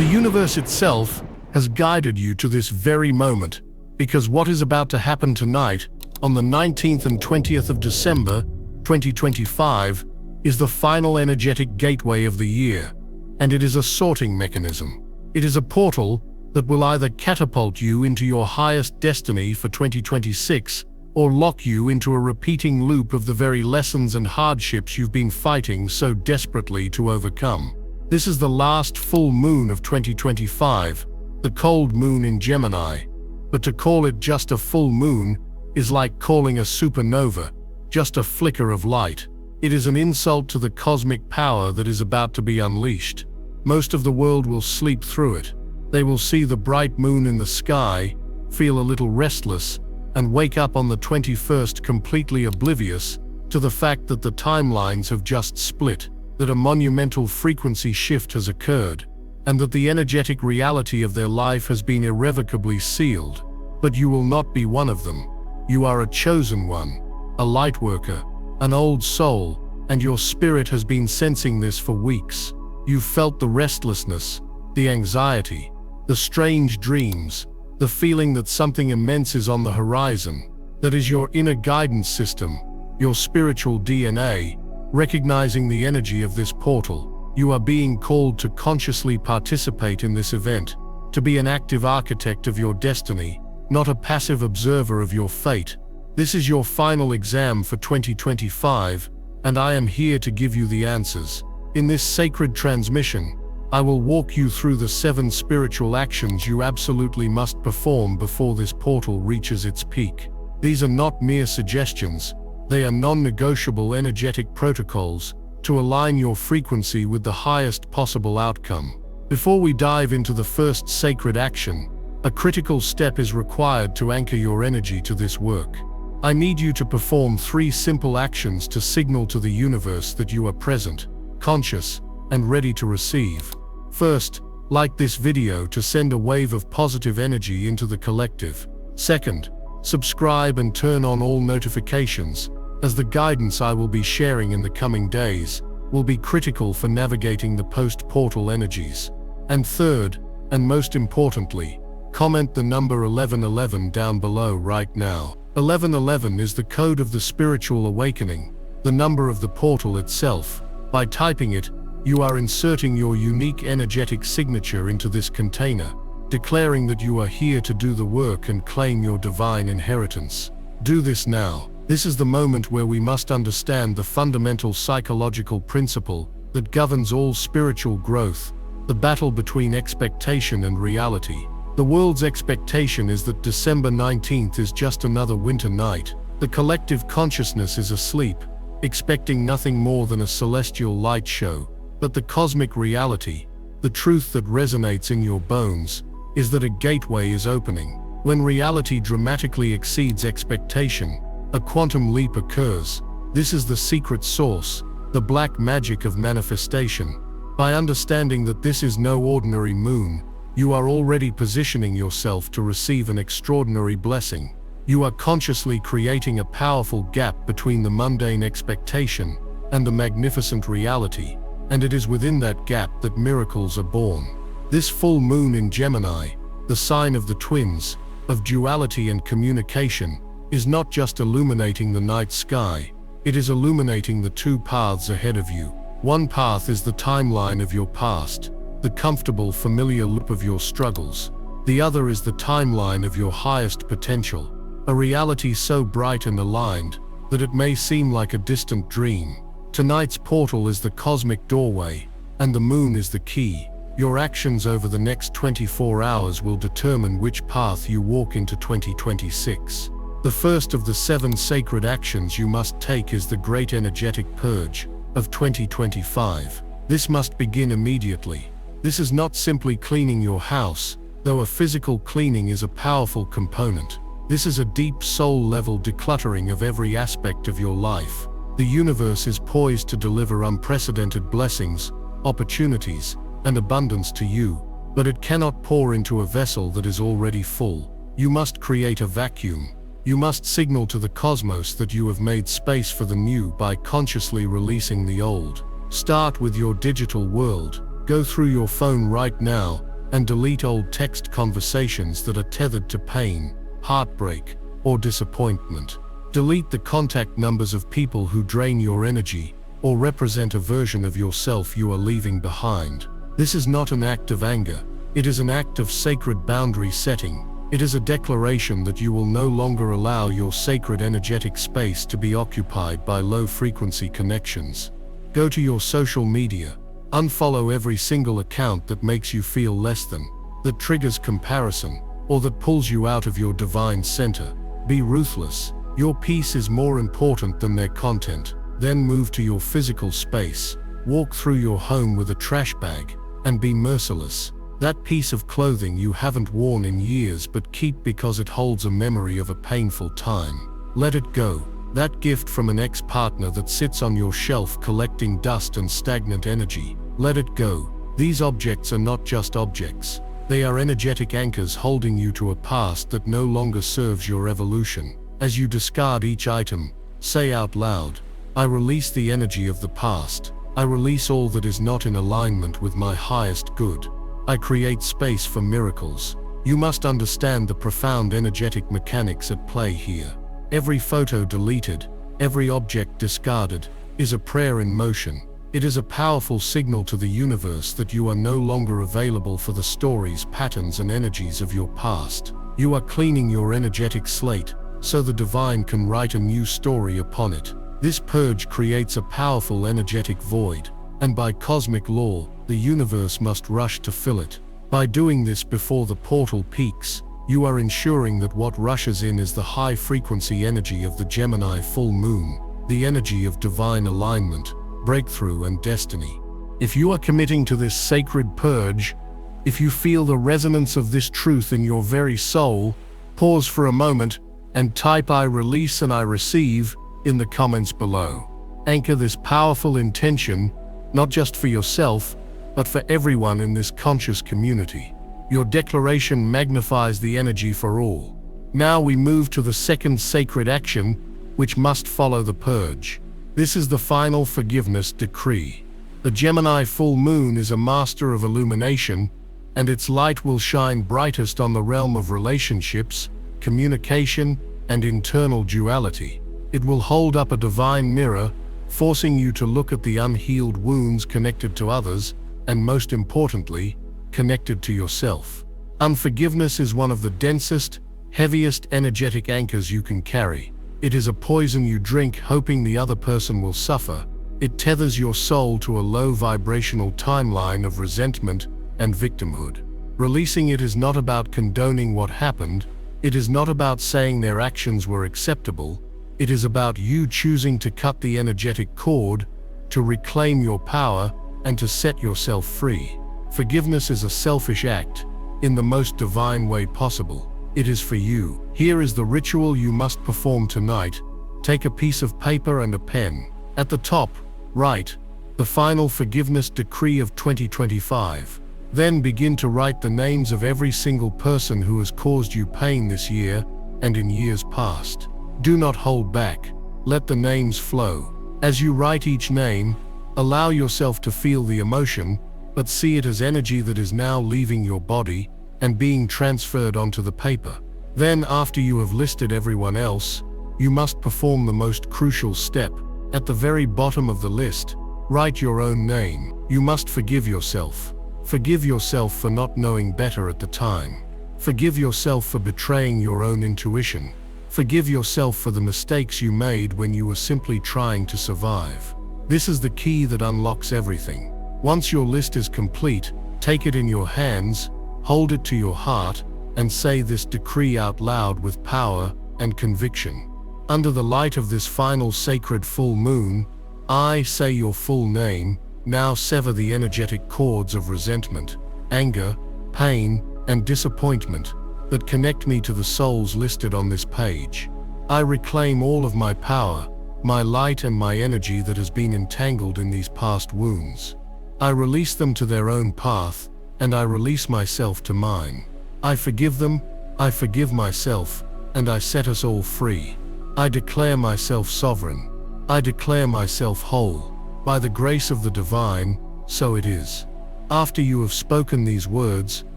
The universe itself has guided you to this very moment, because what is about to happen tonight, on the 19th and 20th of December, 2025, is the final energetic gateway of the year, and it is a sorting mechanism. It is a portal that will either catapult you into your highest destiny for 2026 or lock you into a repeating loop of the very lessons and hardships you've been fighting so desperately to overcome. This is the last full moon of 2025, the cold moon in Gemini, but to call it just a full moon is like calling a supernova just a flicker of light. It is an insult to the cosmic power that is about to be unleashed. Most of the world will sleep through it. They will see the bright moon in the sky, feel a little restless, and wake up on the 21st completely oblivious to the fact that the timelines have just split, that a monumental frequency shift has occurred, and that the energetic reality of their life has been irrevocably sealed. But you will not be one of them. You are a chosen one, a light worker, an old soul, and your spirit has been sensing this for weeks. You've felt the restlessness, the anxiety, the strange dreams, the feeling that something immense is on the horizon. That is your inner guidance system, your spiritual DNA, recognizing the energy of this portal. You are being called to consciously participate in this event, to be an active architect of your destiny, not a passive observer of your fate. This is your final exam for 2025, and I am here to give you the answers. In this sacred transmission, I will walk you through the 7 spiritual actions you absolutely must perform before this portal reaches its peak. These are not mere suggestions, they are non-negotiable energetic protocols to align your frequency with the highest possible outcome. Before we dive into the first sacred action, a critical step is required to anchor your energy to this work. I need you to perform 3 simple actions to signal to the universe that you are present, conscious, and ready to receive. First, like this video to send a wave of positive energy into the collective. Second, subscribe and turn on all notifications, as the guidance I will be sharing in the coming days will be critical for navigating the post-portal energies. And third, and most importantly, comment the number 1111 down below right now. 1111 is the code of the spiritual awakening, the number of the portal itself. By typing it, you are inserting your unique energetic signature into this container, declaring that you are here to do the work and claim your divine inheritance. Do this now. This is the moment where we must understand the fundamental psychological principle that governs all spiritual growth, the battle between expectation and reality. The world's expectation is that December 19th is just another winter night. The collective consciousness is asleep, expecting nothing more than a celestial light show. But the cosmic reality, the truth that resonates in your bones, is that a gateway is opening. When reality dramatically exceeds expectation, a quantum leap occurs. This is the secret source, the black magic of manifestation. By understanding that this is no ordinary moon, you are already positioning yourself to receive an extraordinary blessing. You are consciously creating a powerful gap between the mundane expectation and the magnificent reality. And it is within that gap that miracles are born. This full moon in Gemini, the sign of the twins, of duality and communication, is not just illuminating the night sky, it is illuminating the 2 paths ahead of you. One path is the timeline of your past, the comfortable familiar loop of your struggles. The other is the timeline of your highest potential, a reality so bright and aligned that it may seem like a distant dream. Tonight's portal is the cosmic doorway, and the moon is the key. Your actions over the next 24 hours will determine which path you walk into 2026. The first of the 7 sacred actions you must take is the great energetic purge of 2025. This must begin immediately. This is not simply cleaning your house, though a physical cleaning is a powerful component. This is a deep soul-level decluttering of every aspect of your life. The universe is poised to deliver unprecedented blessings, opportunities, and abundance to you, but it cannot pour into a vessel that is already full. You must create a vacuum. You must signal to the cosmos that you have made space for the new by consciously releasing the old. Start with your digital world. Go through your phone right now and delete old text conversations that are tethered to pain, heartbreak, or disappointment. Delete the contact numbers of people who drain your energy or represent a version of yourself you are leaving behind. This is not an act of anger. It is an act of sacred boundary setting. It is a declaration that you will no longer allow your sacred energetic space to be occupied by low-frequency connections. Go to your social media. Unfollow every single account that makes you feel less than, that triggers comparison, or that pulls you out of your divine center. Be ruthless. Your peace is more important than their content. Then move to your physical space. Walk through your home with a trash bag, and be merciless. That piece of clothing you haven't worn in years but keep because it holds a memory of a painful time. Let it go. That gift from an ex-partner that sits on your shelf collecting dust and stagnant energy. Let it go. These objects are not just objects. They are energetic anchors holding you to a past that no longer serves your evolution. As you discard each item, say out loud, I release the energy of the past. I release all that is not in alignment with my highest good. I create space for miracles. You must understand the profound energetic mechanics at play here. Every photo deleted, every object discarded, is a prayer in motion. It is a powerful signal to the universe that you are no longer available for the stories, patterns, and energies of your past. You are cleaning your energetic slate, so the divine can write a new story upon it. This purge creates a powerful energetic void, and by cosmic law, the universe must rush to fill it. By doing this before the portal peaks, you are ensuring that what rushes in is the high-frequency energy of the Gemini full moon, the energy of divine alignment, breakthrough, and destiny. If you are committing to this sacred purge, if you feel the resonance of this truth in your very soul, pause for a moment and type I release and I receive in the comments below. Anchor this powerful intention, not just for yourself, but for everyone in this conscious community. Your declaration magnifies the energy for all. Now we move to the second sacred action, which must follow the purge. This is the final forgiveness decree. The Gemini full moon is a master of illumination, and its light will shine brightest on the realm of relationships, communication, and internal duality. It will hold up a divine mirror, forcing you to look at the unhealed wounds connected to others, and most importantly, connected to yourself. Unforgiveness is one of the densest, heaviest energetic anchors you can carry. It is a poison you drink hoping the other person will suffer. It tethers your soul to a low vibrational timeline of resentment and victimhood. Releasing it is not about condoning what happened. It is not about saying their actions were acceptable. It is about you choosing to cut the energetic cord, to reclaim your power, and to set yourself free. Forgiveness is a selfish act, in the most divine way possible. It is for you. Here is the ritual you must perform tonight. Take a piece of paper and a pen. At the top, write, the final forgiveness decree of 2025. Then begin to write the names of every single person who has caused you pain this year and in years past. Do not hold back. Let the names flow. As you write each name, allow yourself to feel the emotion, but see it as energy that is now leaving your body and being transferred onto the paper. Then, after you have listed everyone else, you must perform the most crucial step. At the very bottom of the list, write your own name. You must forgive yourself. Forgive yourself for not knowing better at the time. Forgive yourself for betraying your own intuition. Forgive yourself for the mistakes you made when you were simply trying to survive. This is the key that unlocks everything. Once your list is complete, take it in your hands, hold it to your heart, and say this decree out loud with power and conviction. Under the light of this final sacred full moon, I say your full name. Now sever the energetic cords of resentment, anger, pain, and disappointment that connect me to the souls listed on this page. I reclaim all of my power, my light, and my energy that has been entangled in these past wounds. I release them to their own path, and I release myself to mine. I forgive them, I forgive myself, and I set us all free. I declare myself sovereign. I declare myself whole. By the grace of the divine, so it is. After you have spoken these words,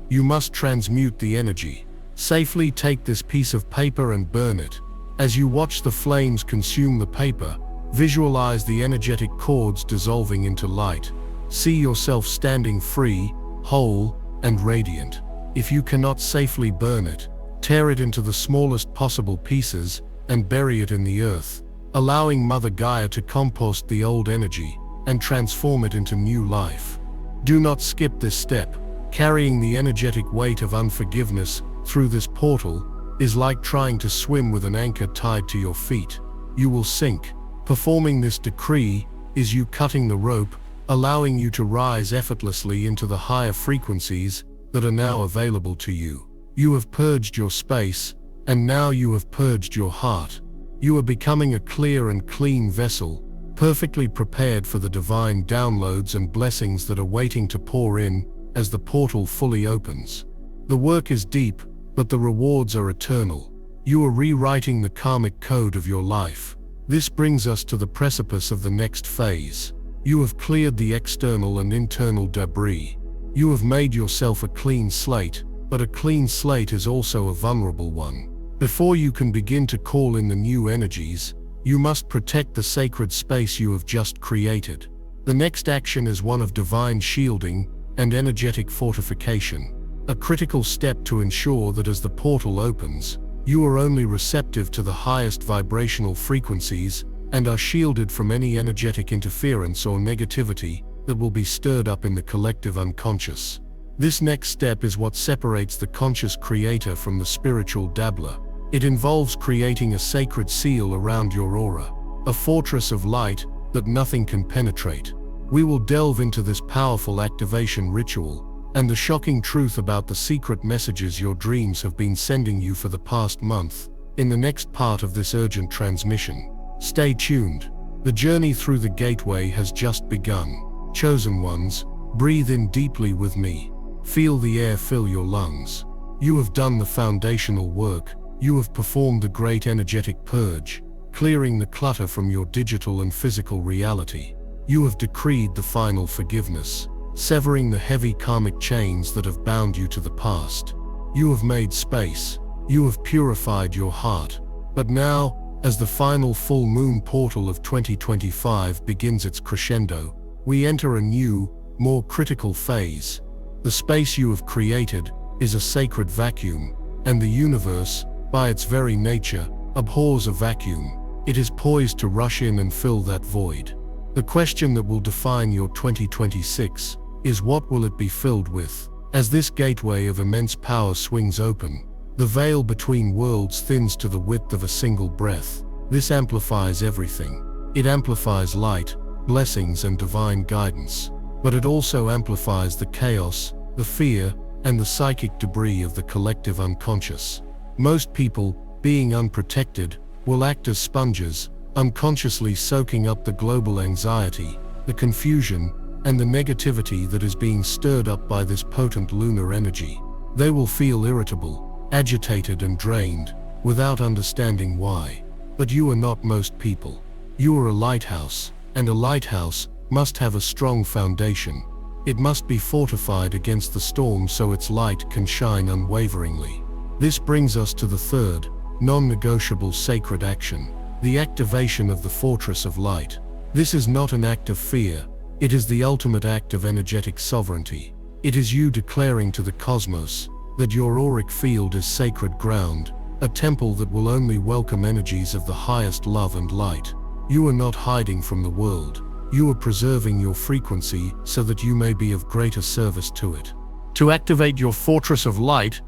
you must transmute the energy. Safely take this piece of paper and burn it. As you watch the flames consume the paper, visualize the energetic cords dissolving into light. See yourself standing free, whole, and radiant. If you cannot safely burn it, tear it into the smallest possible pieces and bury it in the earth, allowing Mother Gaia to compost the old energy and transform it into new life. Do not skip this step. Carrying the energetic weight of unforgiveness through this portal is like trying to swim with an anchor tied to your feet. You will sink. Performing this decree is you cutting the rope, allowing you to rise effortlessly into the higher frequencies that are now available to you. You have purged your space, and now you have purged your heart. You are becoming a clear and clean vessel, perfectly prepared for the divine downloads and blessings that are waiting to pour in as the portal fully opens. The work is deep, but the rewards are eternal. You are rewriting the karmic code of your life. This brings us to the precipice of the next phase. You have cleared the external and internal debris. You have made yourself a clean slate, but a clean slate is also a vulnerable one. Before you can begin to call in the new energies, you must protect the sacred space you have just created. The next action is one of divine shielding and energetic fortification, a critical step to ensure that as the portal opens, you are only receptive to the highest vibrational frequencies and are shielded from any energetic interference or negativity that will be stirred up in the collective unconscious. This next step is what separates the conscious creator from the spiritual dabbler. It involves creating a sacred seal around your aura, a fortress of light that nothing can penetrate. We will delve into this powerful activation ritual and the shocking truth about the secret messages your dreams have been sending you for the past month in the next part of this urgent transmission. Stay tuned. The journey through the gateway has just begun. Chosen ones, breathe in deeply with me. Feel the air fill your lungs. You have done the foundational work. You have performed the great energetic purge, clearing the clutter from your digital and physical reality. You have decreed the final forgiveness, severing the heavy karmic chains that have bound you to the past. You have made space. You have purified your heart. But now, as the final full moon portal of 2025 begins its crescendo, we enter a new, more critical phase. The space you have created is a sacred vacuum, and the universe, by its very nature, abhors a vacuum. It is poised to rush in and fill that void. The question that will define your 2026 is, what will it be filled with? As this gateway of immense power swings open, the veil between worlds thins to the width of a single breath. This amplifies everything. It amplifies light, blessings, and divine guidance. But it also amplifies the chaos, the fear, and the psychic debris of the collective unconscious. Most people, being unprotected, will act as sponges, unconsciously soaking up the global anxiety, the confusion, and the negativity that is being stirred up by this potent lunar energy. They will feel irritable, agitated, and drained, without understanding why. But you are not most people. You are a lighthouse, and a lighthouse must have a strong foundation. It must be fortified against the storm so its light can shine unwaveringly. This brings us to the third, non-negotiable sacred action, the activation of the Fortress of Light. This is not an act of fear, it is the ultimate act of energetic sovereignty. It is you declaring to the cosmos that your auric field is sacred ground, a temple that will only welcome energies of the highest love and light. You are not hiding from the world. You are preserving your frequency so that you may be of greater service to it. To activate your Fortress of Light,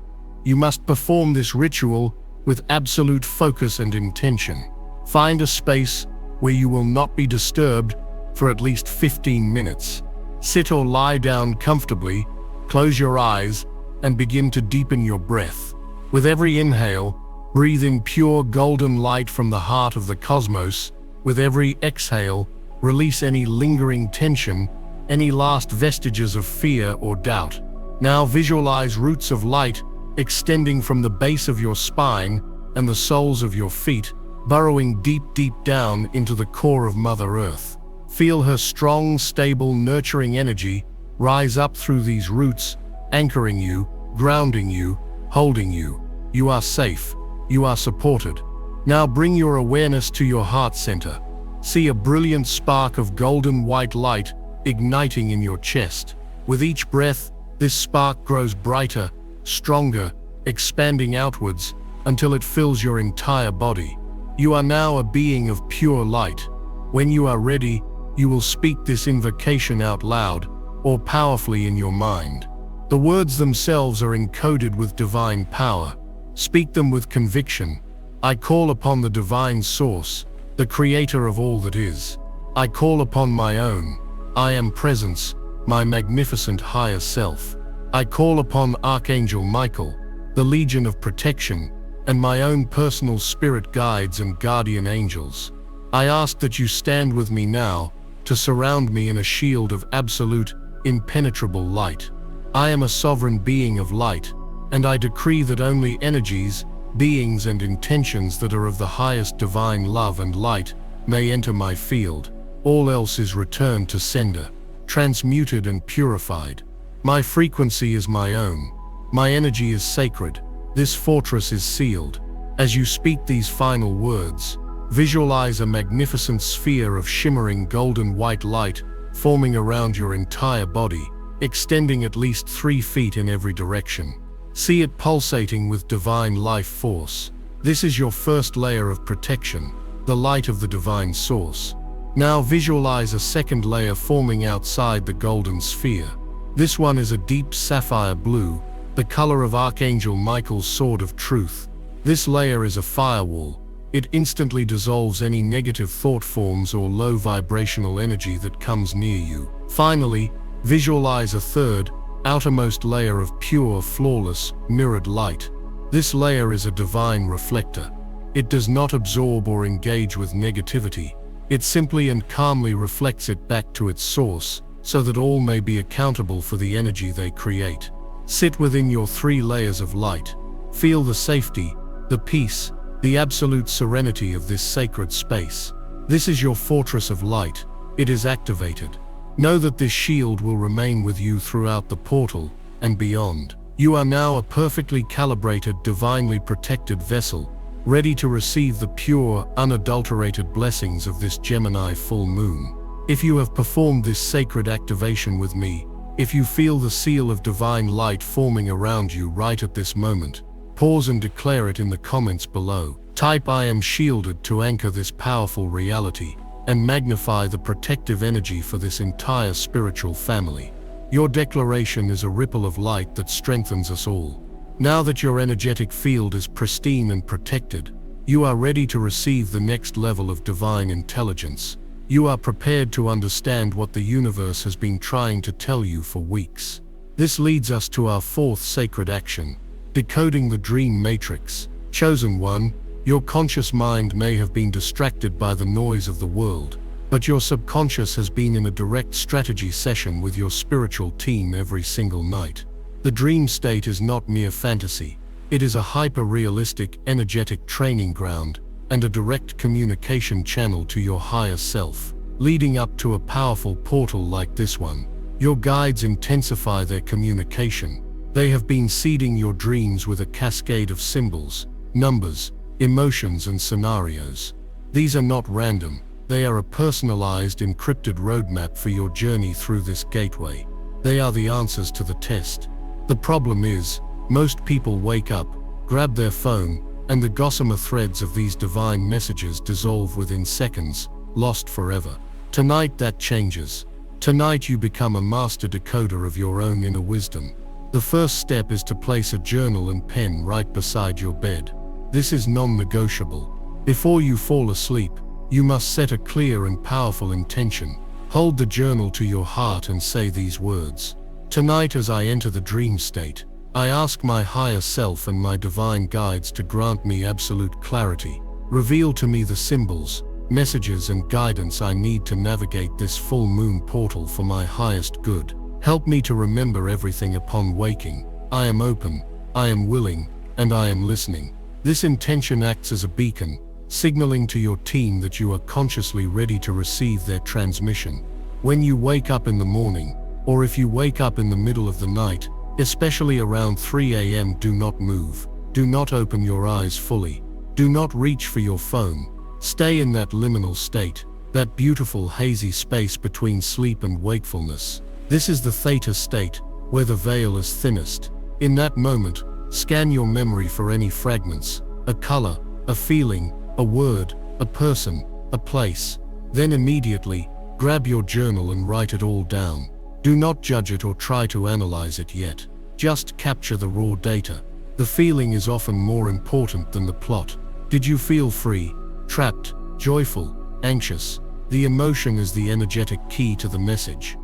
you must perform this ritual with absolute focus and intention. Find a space where you will not be disturbed for at least 15 minutes. Sit or lie down comfortably, close your eyes, and begin to deepen your breath. With every inhale, breathe in pure golden light from the heart of the cosmos. With every exhale, release any lingering tension, any last vestiges of fear or doubt. Now visualize roots of light extending from the base of your spine and the soles of your feet, burrowing deep, deep down into the core of Mother Earth. Feel her strong, stable, nurturing energy rise up through these roots, anchoring you, grounding you, holding you. You are safe. You are supported. Now bring your awareness to your heart center. See a brilliant spark of golden white light igniting in your chest. With each breath, this spark grows brighter, stronger, expanding outwards until it fills your entire body. You are now a being of pure light. When you are ready, you will speak this invocation out loud or powerfully in your mind. The words themselves are encoded with divine power. Speak them with conviction. I call upon the divine source, the creator of all that is. I call upon my own I am presence, my magnificent higher self. I call upon Archangel Michael, the legion of protection, and my own personal spirit guides and guardian angels. I ask that you stand with me now to surround me in a shield of absolute, impenetrable light. I am a sovereign being of light, and I decree that only energies, beings and intentions that are of the highest divine love and light may enter my field. All else is returned to sender, transmuted and purified. My frequency is my own. My energy is sacred. This fortress is sealed. As you speak these final words, visualize a magnificent sphere of shimmering golden white light forming around your entire body, extending at least 3 feet in every direction. See it pulsating with divine life force. This is your first layer of protection, the light of the divine source. Now visualize a second layer forming outside the golden sphere. This one is a deep sapphire blue, the color of Archangel Michael's sword of truth. This layer is a firewall. It instantly dissolves any negative thought forms or low vibrational energy that comes near you. Finally, visualize a third, outermost layer of pure, flawless, mirrored light. This layer is a divine reflector. It does not absorb or engage with negativity. It simply and calmly reflects it back to its source, so that all may be accountable for the energy they create. Sit within your 3 layers of light. Feel the safety, the peace, the absolute serenity of this sacred space. This is your fortress of light. It is activated. Know that this shield will remain with you throughout the portal and beyond. You are now a perfectly calibrated, divinely protected vessel, ready to receive the pure, unadulterated blessings of this Gemini full moon. If you have performed this sacred activation with me, if you feel the seal of divine light forming around you right at this moment, pause and declare it in the comments below. Type "I am shielded" to anchor this powerful reality and magnify the protective energy for this entire spiritual family. Your declaration is a ripple of light that strengthens us all. Now that your energetic field is pristine and protected, you are ready to receive the next level of divine intelligence. You are prepared to understand what the universe has been trying to tell you for weeks. This leads us to our 4th sacred action, decoding the dream matrix. Chosen one, your conscious mind may have been distracted by the noise of the world, but your subconscious has been in a direct strategy session with your spiritual team every single night. The dream state is not mere fantasy. It is a hyper-realistic, energetic training ground and a direct communication channel to your higher self, leading up to a powerful portal like this one. Your guides intensify their communication. They have been seeding your dreams with a cascade of symbols, numbers, emotions and scenarios. These are not random. They are a personalized, encrypted roadmap for your journey through this gateway. They are the answers to the test. The problem is, most people wake up, grab their phone, and the gossamer threads of these divine messages dissolve within seconds, lost forever. Tonight that changes. Tonight you become a master decoder of your own inner wisdom. The first step is to place a journal and pen right beside your bed. This is non-negotiable. Before you fall asleep, you must set a clear and powerful intention. Hold the journal to your heart and say these words. Tonight as I enter the dream state, I ask my higher self and my divine guides to grant me absolute clarity. Reveal to me the symbols, messages and guidance I need to navigate this full moon portal for my highest good. Help me to remember everything upon waking. I am open, I am willing, and I am listening. This intention acts as a beacon, signaling to your team that you are consciously ready to receive their transmission. When you wake up in the morning, or if you wake up in the middle of the night, especially around 3 a.m. Do not move. Do not open your eyes fully. Do not reach for your phone. Stay in that liminal state, that beautiful hazy space between sleep and wakefulness. This is the theta state, where the veil is thinnest. In that moment, scan your memory for any fragments, a color, a feeling, a word, a person, a place. Then immediately, grab your journal and write it all down. Do not judge it or try to analyze it yet. Just capture the raw data. The feeling is often more important than the plot. Did you feel free, trapped, joyful, anxious? The emotion is the energetic key to the message.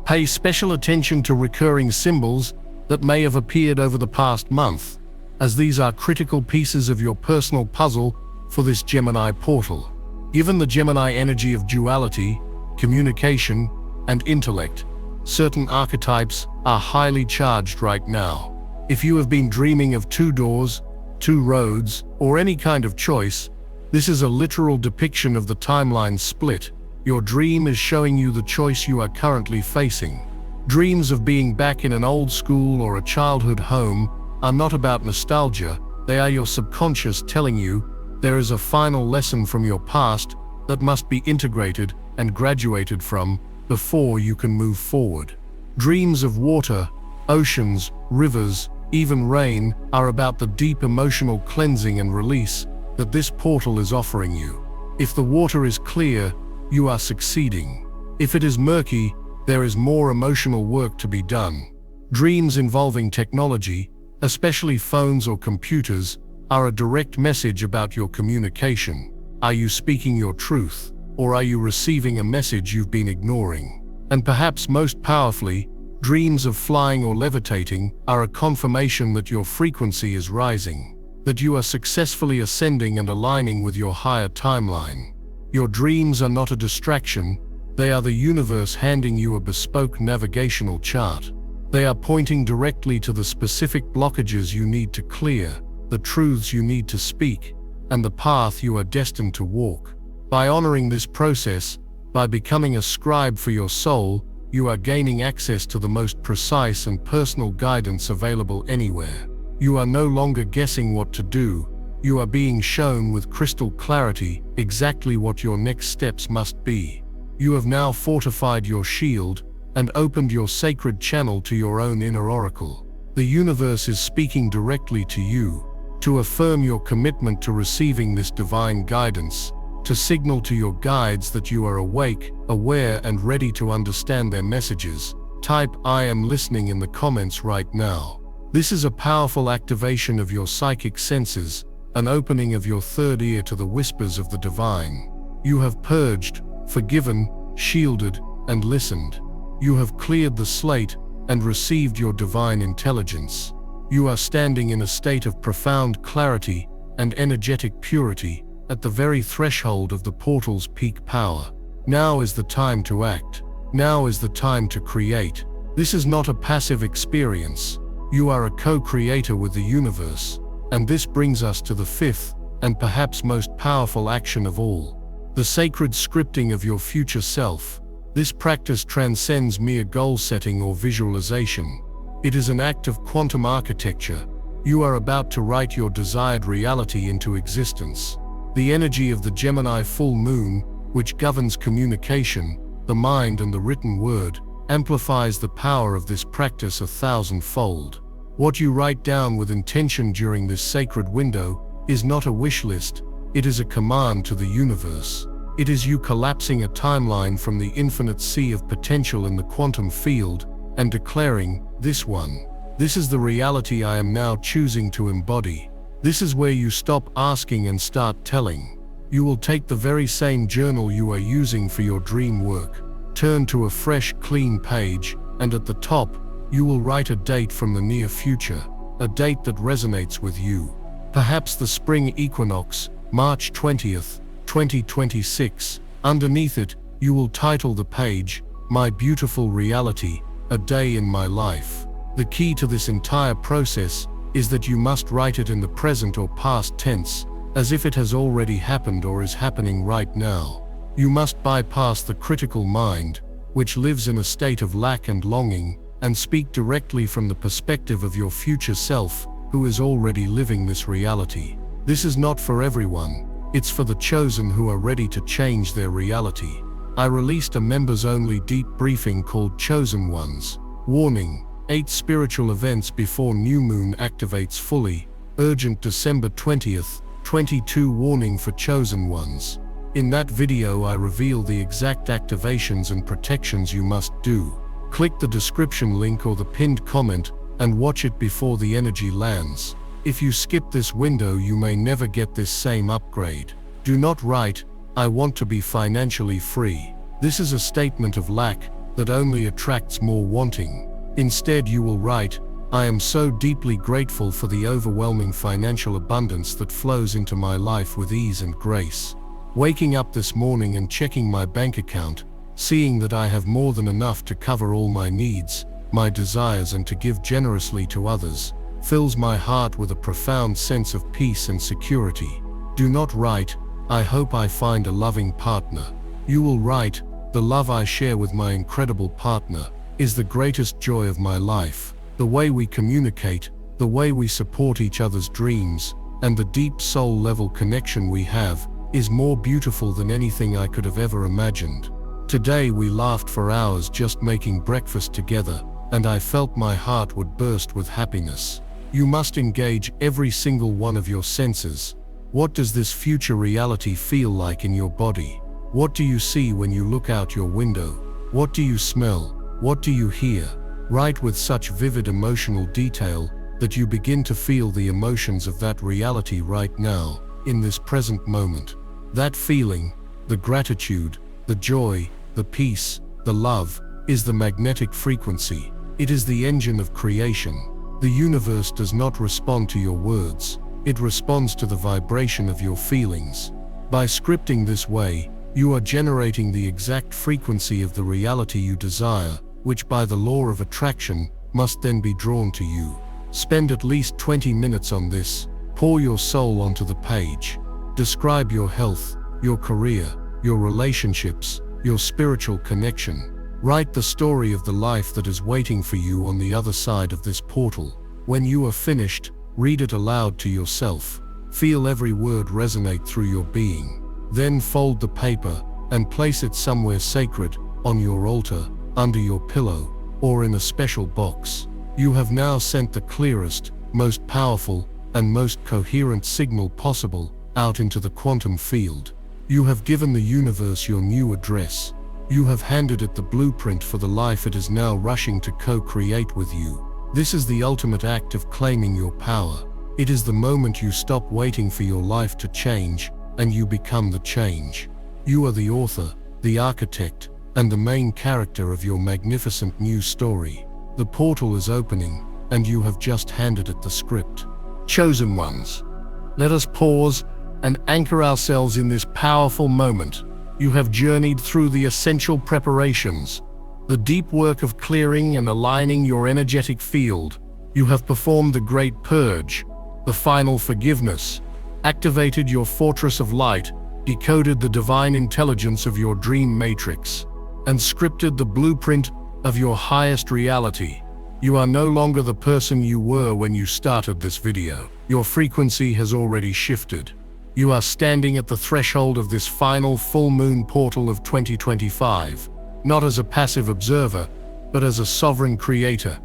Pay special attention to recurring symbols that may have appeared over the past month, as these are critical pieces of your personal puzzle for this Gemini portal. Given the Gemini energy of duality, communication, and intellect, certain archetypes are highly charged right now. If you have been dreaming of 2 doors, 2 roads, or any kind of choice, this is a literal depiction of the timeline split. Your dream is showing you the choice you are currently facing. Dreams of being back in an old school or a childhood home are not about nostalgia. They are your subconscious telling you there is a final lesson from your past that must be integrated and graduated from before you can move forward. Dreams of water, oceans, rivers, even rain are about the deep emotional cleansing and release that this portal is offering you. If the water is clear, you are succeeding. If it is murky, there is more emotional work to be done. Dreams involving technology, especially phones or computers, are a direct message about your communication. Are you speaking your truth, or are you receiving a message you've been ignoring? And perhaps most powerfully, dreams of flying or levitating are a confirmation that your frequency is rising, that you are successfully ascending and aligning with your higher timeline. Your dreams are not a distraction, they are the universe handing you a bespoke navigational chart. They are pointing directly to the specific blockages you need to clear, the truths you need to speak, and the path you are destined to walk. By honoring this process, by becoming a scribe for your soul, you are gaining access to the most precise and personal guidance available anywhere. You are no longer guessing what to do, you are being shown with crystal clarity exactly what your next steps must be. You have now fortified your shield and opened your sacred channel to your own inner oracle. The universe is speaking directly to you, to affirm your commitment to receiving this divine guidance, to signal to your guides that you are awake, aware, and ready to understand their messages. Type "I am listening" in the comments right now. This is a powerful activation of your psychic senses, an opening of your third ear to the whispers of the divine. You have purged, forgiven, shielded, and listened. You have cleared the slate and received your divine intelligence. You are standing in a state of profound clarity and energetic purity, at the very threshold of the portal's peak power. Now is the time to act. Now is the time to create. This is not a passive experience. You are a co-creator with the universe. And this brings us to the fifth, and perhaps most powerful action of all. The sacred scripting of your future self. This practice transcends mere goal setting or visualization. It is an act of quantum architecture. You are about to write your desired reality into existence. The energy of the Gemini full moon, which governs communication, the mind and the written word, amplifies the power of this practice 1,000-fold. What you write down with intention during this sacred window is not a wish list, it is a command to the universe. It is you collapsing a timeline from the infinite sea of potential in the quantum field and declaring, "This one. This is the reality I am now choosing to embody." This is where you stop asking and start telling. You will take the very same journal you are using for your dream work, turn to a fresh, clean page, and at the top, you will write a date from the near future, a date that resonates with you. Perhaps the spring equinox, March 20th, 2026. Underneath it, you will title the page, "My Beautiful Reality, A Day in My Life." The key to this entire process is that you must write it in the present or past tense, as if it has already happened or is happening right now. You must bypass the critical mind, which lives in a state of lack and longing, and speak directly from the perspective of your future self, who is already living this reality. This is not for everyone. It's for the chosen who are ready to change their reality. I released a members-only deep briefing called Chosen Ones. Warning: 8 spiritual events before new moon activates fully. Urgent December 20th, 22 warning for chosen ones. In that video I reveal the exact activations and protections you must do. Click the description link or the pinned comment and watch it before the energy lands. If you skip this window you may never get this same upgrade. Do not write, "I want to be financially free." This is a statement of lack that only attracts more wanting. Instead you will write, "I am so deeply grateful for the overwhelming financial abundance that flows into my life with ease and grace. Waking up this morning and checking my bank account, seeing that I have more than enough to cover all my needs, my desires and to give generously to others, fills my heart with a profound sense of peace and security." Do not write, "I hope I find a loving partner." You will write, "The love I share with my incredible partner is the greatest joy of my life. The way we communicate, the way we support each other's dreams, and the deep soul-level connection we have is more beautiful than anything I could have ever imagined. Today we laughed for hours just making breakfast together, and I felt my heart would burst with happiness." You must engage every single one of your senses. What does this future reality feel like in your body? What do you see when you look out your window? What do you smell? What do you hear? Write with such vivid emotional detail that you begin to feel the emotions of that reality right now, in this present moment. That feeling, the gratitude, the joy, the peace, the love, is the magnetic frequency. It is the engine of creation. The universe does not respond to your words. It responds to the vibration of your feelings. By scripting this way, you are generating the exact frequency of the reality you desire, which by the law of attraction, must then be drawn to you. Spend at least 20 minutes on this. Pour your soul onto the page. Describe your health, your career, your relationships, your spiritual connection. Write the story of the life that is waiting for you on the other side of this portal. When you are finished, read it aloud to yourself. Feel every word resonate through your being. Then fold the paper and place it somewhere sacred, on your altar, under your pillow, or in a special box. You have now sent the clearest, most powerful, and most coherent signal possible out into the quantum field. You have given the universe your new address. You have handed it the blueprint for the life it is now rushing to co-create with you. This is the ultimate act of claiming your power. It is the moment you stop waiting for your life to change, and you become the change. You are the author, the architect, and the main character of your magnificent new story. The portal is opening, and you have just handed it the script. Chosen ones, let us pause and anchor ourselves in this powerful moment. You have journeyed through the essential preparations, the deep work of clearing and aligning your energetic field. You have performed the great purge, the final forgiveness, activated your fortress of light, decoded the divine intelligence of your dream matrix, and scripted the blueprint of your highest reality. You are no longer the person you were when you started this video. Your frequency has already shifted. You are standing at the threshold of this final full moon portal of 2025, not as a passive observer, but as a sovereign creator,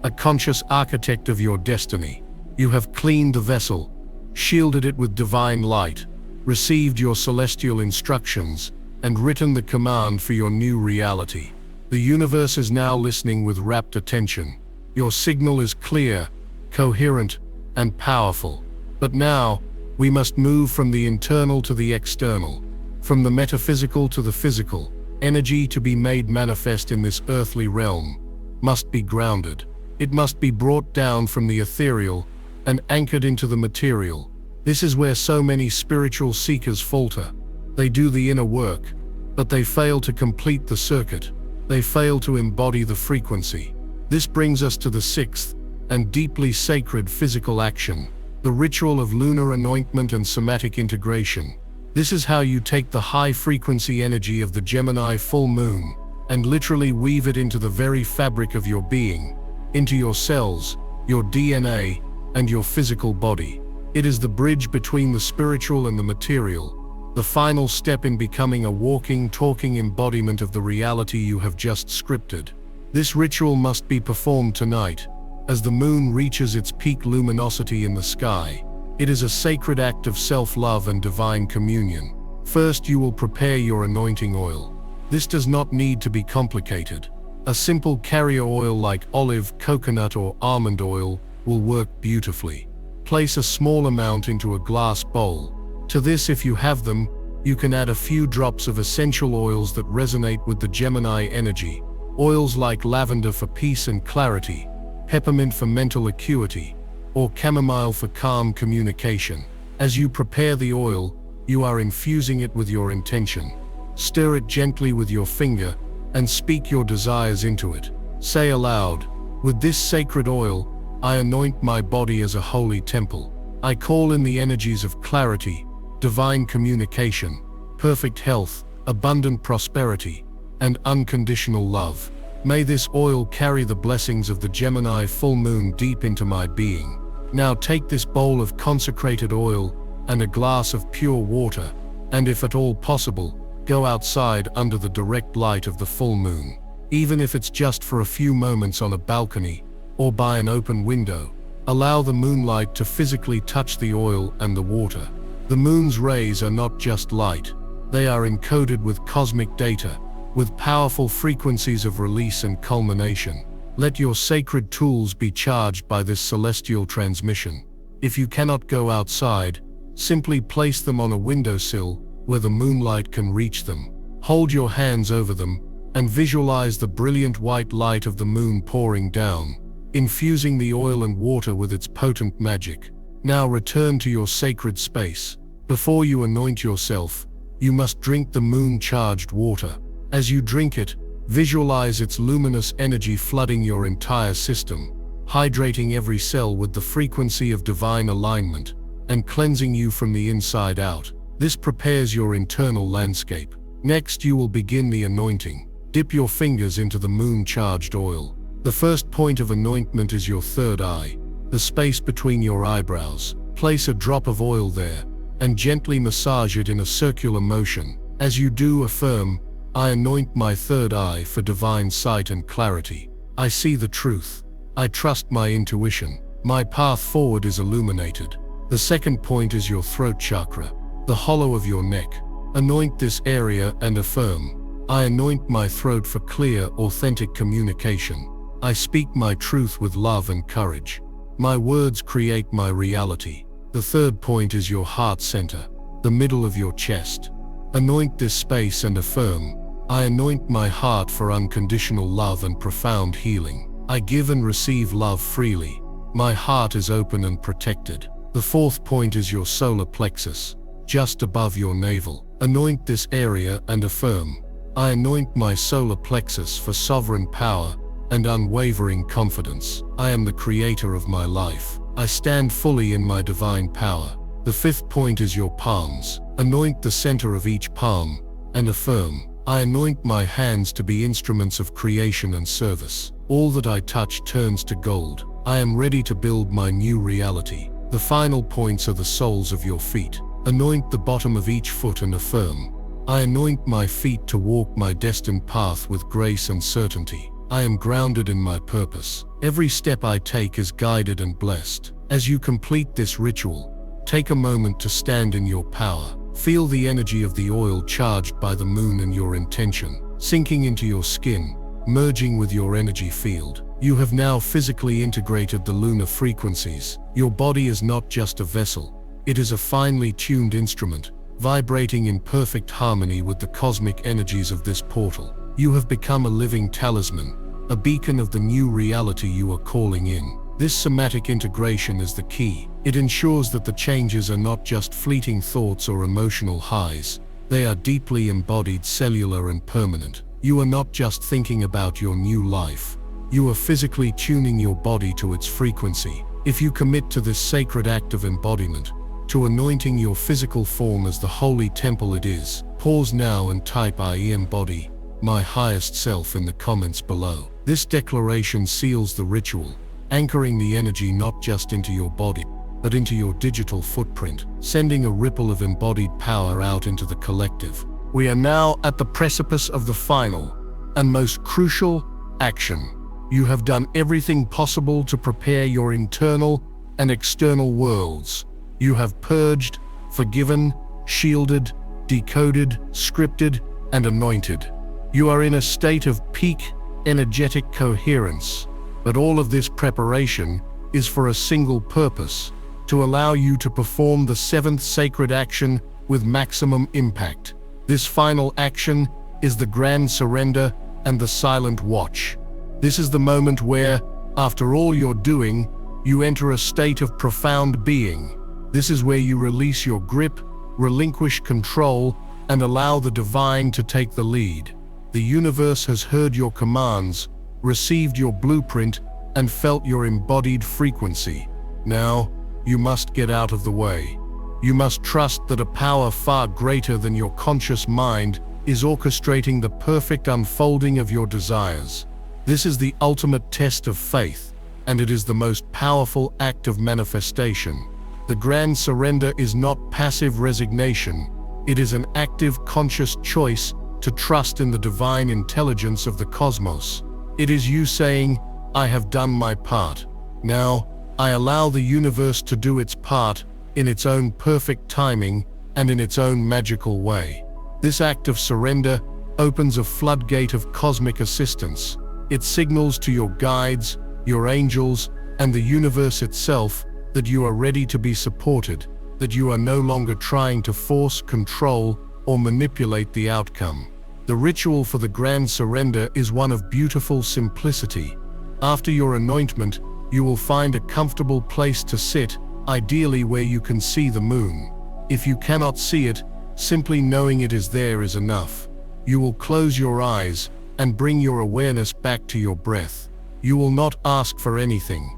a conscious architect of your destiny. You have cleaned the vessel, shielded it with divine light, received your celestial instructions, and written the command for your new reality. The universe is now listening with rapt attention. Your signal is clear, coherent, and powerful. But now, we must move from the internal to the external, from the metaphysical to the physical. Energy to be made manifest in this earthly realm must be grounded. It must be brought down from the ethereal and anchored into the material. This is where so many spiritual seekers falter. They do the inner work, but they fail to complete the circuit. They fail to embody the frequency. This brings us to the sixth and deeply sacred physical action, the ritual of lunar anointment and somatic integration. This is how you take the high-frequency energy of the Gemini full moon and literally weave it into the very fabric of your being, into your cells, your DNA, and your physical body. It is the bridge between the spiritual and the material, the final step in becoming a walking, talking embodiment of the reality you have just scripted. This ritual must be performed tonight, as the moon reaches its peak luminosity in the sky. It is a sacred act of self-love and divine communion. First, you will prepare your anointing oil. This does not need to be complicated. A simple carrier oil like olive, coconut, or almond oil will work beautifully. Place a small amount into a glass bowl. To this, if you have them, you can add a few drops of essential oils that resonate with the Gemini energy. Oils like lavender for peace and clarity, peppermint for mental acuity, or chamomile for calm communication. As you prepare the oil, you are infusing it with your intention. Stir it gently with your finger and speak your desires into it. Say aloud, "With this sacred oil, I anoint my body as a holy temple. I call in the energies of clarity, divine communication, perfect health, abundant prosperity, and unconditional love. May this oil carry the blessings of the Gemini full moon deep into my being." Now take this bowl of consecrated oil and a glass of pure water, and if at all possible, go outside under the direct light of the full moon. Even if it's just for a few moments on a balcony or by an open window, allow the moonlight to physically touch the oil and the water. The moon's rays are not just light, they are encoded with cosmic data, with powerful frequencies of release and culmination. Let your sacred tools be charged by this celestial transmission. If you cannot go outside, simply place them on a windowsill where the moonlight can reach them. Hold your hands over them and visualize the brilliant white light of the moon pouring down, infusing the oil and water with its potent magic. Now return to your sacred space. Before you anoint yourself, you must drink the moon-charged water. As you drink it, visualize its luminous energy flooding your entire system, hydrating every cell with the frequency of divine alignment, and cleansing you from the inside out. This prepares your internal landscape. Next, you will begin the anointing. Dip your fingers into the moon-charged oil. The first point of anointment is your third eye, the space between your eyebrows. Place a drop of oil there, and gently massage it in a circular motion. As you do, affirm, "I anoint my third eye for divine sight and clarity. I see the truth. I trust my intuition. My path forward is illuminated." The second point is your throat chakra, the hollow of your neck. Anoint this area and affirm, "I anoint my throat for clear, authentic communication. I speak my truth with love and courage. My words create my reality." The third point is your heart center, the middle of your chest. Anoint this space and affirm, "I anoint my heart for unconditional love and profound healing. I give and receive love freely. My heart is open and protected." The fourth point is your solar plexus, just above your navel. Anoint this area and affirm, "I anoint my solar plexus for sovereign power and unwavering confidence. I am the creator of my life. I stand fully in my divine power." The fifth point is your palms. Anoint the center of each palm and affirm, "I anoint my hands to be instruments of creation and service. All that I touch turns to gold. I am ready to build my new reality." The final points are the soles of your feet. Anoint the bottom of each foot and affirm, "I anoint my feet to walk my destined path with grace and certainty. I am grounded in my purpose. Every step I take is guided and blessed." As you complete this ritual, take a moment to stand in your power. Feel the energy of the oil charged by the moon and your intention, sinking into your skin, merging with your energy field. You have now physically integrated the lunar frequencies. Your body is not just a vessel, it is a finely tuned instrument, vibrating in perfect harmony with the cosmic energies of this portal. You have become a living talisman, a beacon of the new reality you are calling in. This somatic integration is the key. It ensures that the changes are not just fleeting thoughts or emotional highs, they are deeply embodied, cellular and permanent. You are not just thinking about your new life, you are physically tuning your body to its frequency. If you commit to this sacred act of embodiment, to anointing your physical form as the holy temple it is, pause now and type "I embody" my highest self in the comments below. This declaration seals the ritual, anchoring the energy not just into your body, but into your digital footprint, sending a ripple of embodied power out into the collective. We are now at the precipice of the final and most crucial action. You have done everything possible to prepare your internal and external worlds. You have purged, forgiven, shielded, decoded, scripted, and anointed. You are in a state of peak energetic coherence. But all of this preparation is for a single purpose: to allow you to perform the seventh sacred action with maximum impact. This final action is the grand surrender and the silent watch. This is the moment where, after all you're doing, you enter a state of profound being. This is where you release your grip, relinquish control, and allow the divine to take the lead. The universe has heard your commands, received your blueprint, and felt your embodied frequency. Now, you must get out of the way. You must trust that a power far greater than your conscious mind is orchestrating the perfect unfolding of your desires. This is the ultimate test of faith, and it is the most powerful act of manifestation. The grand surrender is not passive resignation. It is an active, conscious choice to trust in the divine intelligence of the cosmos. It is you saying, "I have done my part. Now, I allow the universe to do its part in its own perfect timing and in its own magical way." This act of surrender opens a floodgate of cosmic assistance. It signals to your guides, your angels, and the universe itself that you are ready to be supported, that you are no longer trying to force, control, or manipulate the outcome. The ritual for the grand surrender is one of beautiful simplicity. After your anointment, you will find a comfortable place to sit, ideally where you can see the moon. If you cannot see it, simply knowing it is there is enough. You will close your eyes and bring your awareness back to your breath. You will not ask for anything.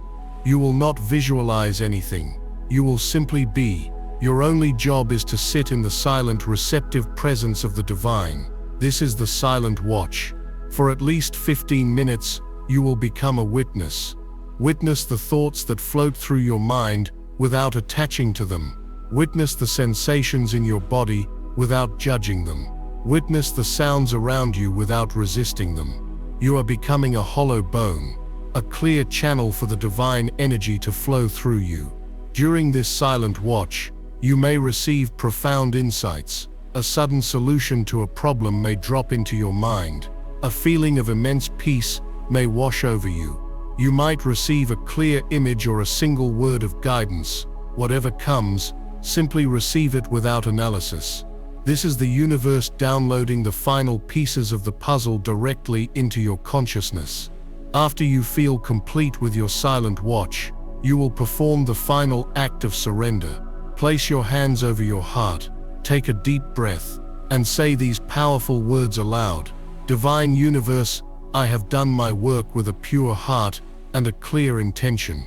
You will not visualize anything. You will simply be. Your only job is to sit in the silent, receptive presence of the divine. This is the silent watch. For at least 15 minutes, you will become a witness. Witness the thoughts that float through your mind without attaching to them. Witness the sensations in your body without judging them. Witness the sounds around you without resisting them. You are becoming a hollow bone, a clear channel for the divine energy to flow through you. During this silent watch, you may receive profound insights. A sudden solution to a problem may drop into your mind. A feeling of immense peace may wash over you. You might receive a clear image or a single word of guidance. Whatever comes, simply receive it without analysis. This is the universe downloading the final pieces of the puzzle directly into your consciousness. After you feel complete with your silent watch, you will perform the final act of surrender. Place your hands over your heart, take a deep breath, and say these powerful words aloud. Divine Universe, I have done my work with a pure heart and a clear intention.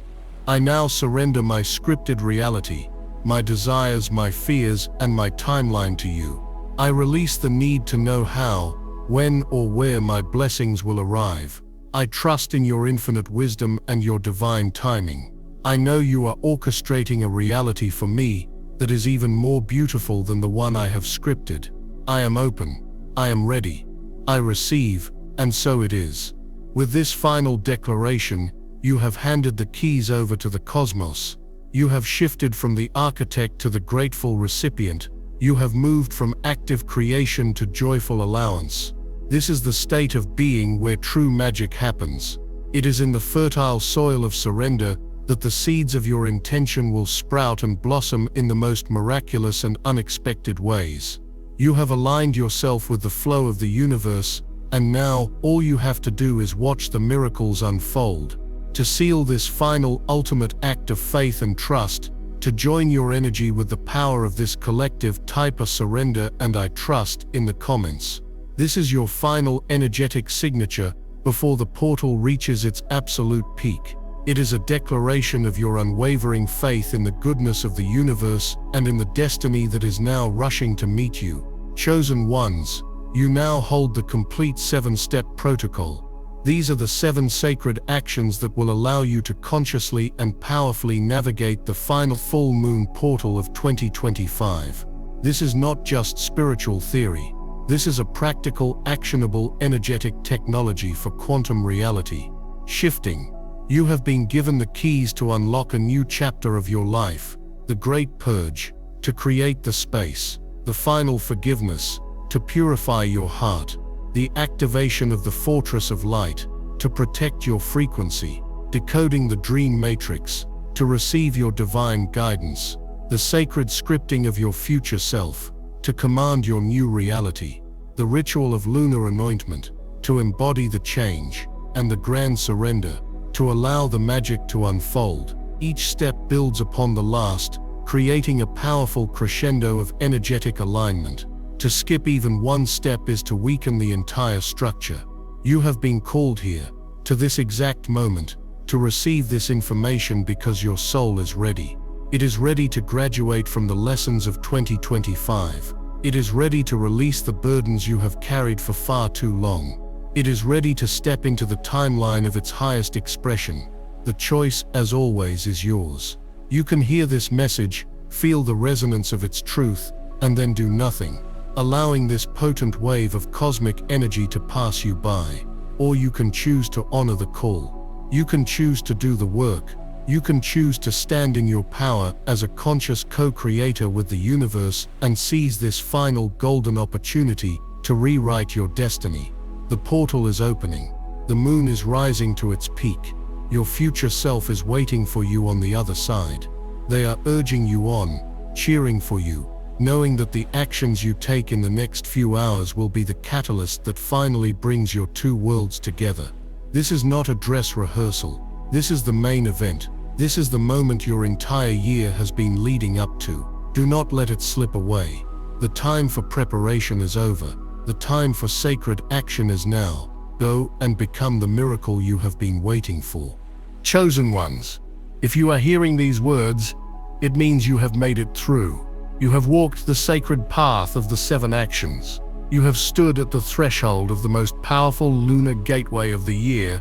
I now surrender my scripted reality, my desires, my fears, and my timeline to you. I release the need to know how, when, or where my blessings will arrive. I trust in your infinite wisdom and your divine timing. I know you are orchestrating a reality for me that is even more beautiful than the one I have scripted. I am open. I am ready. I receive, and so it is. With this final declaration, you have handed the keys over to the cosmos. You have shifted from the architect to the grateful recipient. You have moved from active creation to joyful allowance. This is the state of being where true magic happens. It is in the fertile soil of surrender that the seeds of your intention will sprout and blossom in the most miraculous and unexpected ways. You have aligned yourself with the flow of the universe, and now all you have to do is watch the miracles unfold. To seal this final, ultimate act of faith and trust, to join your energy with the power of this collective, type a surrender and I trust in the comments. This is your final energetic signature before the portal reaches its absolute peak. It is a declaration of your unwavering faith in the goodness of the universe and in the destiny that is now rushing to meet you. Chosen ones, You now hold the complete 7-step protocol. These are the 7 sacred actions that will allow you to consciously and powerfully navigate the final full moon portal of 2025. This is not just spiritual theory. This is a practical, actionable, energetic technology for quantum reality. Shifting. You have been given the keys to unlock a new chapter of your life, the Great Purge, to create the space, the final forgiveness, to purify your heart, the activation of the Fortress of Light, to protect your frequency, decoding the dream matrix, to receive your divine guidance, the sacred scripting of your future self, to command your new reality, the ritual of lunar anointment, to embody the change, and the grand surrender, to allow the magic to unfold. Each step builds upon the last, creating a powerful crescendo of energetic alignment. To skip even one step is to weaken the entire structure. You have been called here, to this exact moment, to receive this information because your soul is ready. It is ready to graduate from the lessons of 2025. It is ready to release the burdens you have carried for far too long. It is ready to step into the timeline of its highest expression. The choice, as always, is yours. You can hear this message, feel the resonance of its truth, and then do nothing, allowing this potent wave of cosmic energy to pass you by. Or you can choose to honor the call. You can choose to do the work. You can choose to stand in your power as a conscious co-creator with the universe and seize this final golden opportunity to rewrite your destiny. The portal is opening. The moon is rising to its peak. Your future self is waiting for you on the other side. They are urging you on, cheering for you, knowing that the actions you take in the next few hours will be the catalyst that finally brings your two worlds together. This is not a dress rehearsal. This is the main event. This is the moment your entire year has been leading up to. Do not let it slip away. The time for preparation is over. The time for sacred action is now. Go and become the miracle you have been waiting for. Chosen ones, if you are hearing these words, it means you have made it through. You have walked the sacred path of the 7 actions. You have stood at the threshold of the most powerful lunar gateway of the year,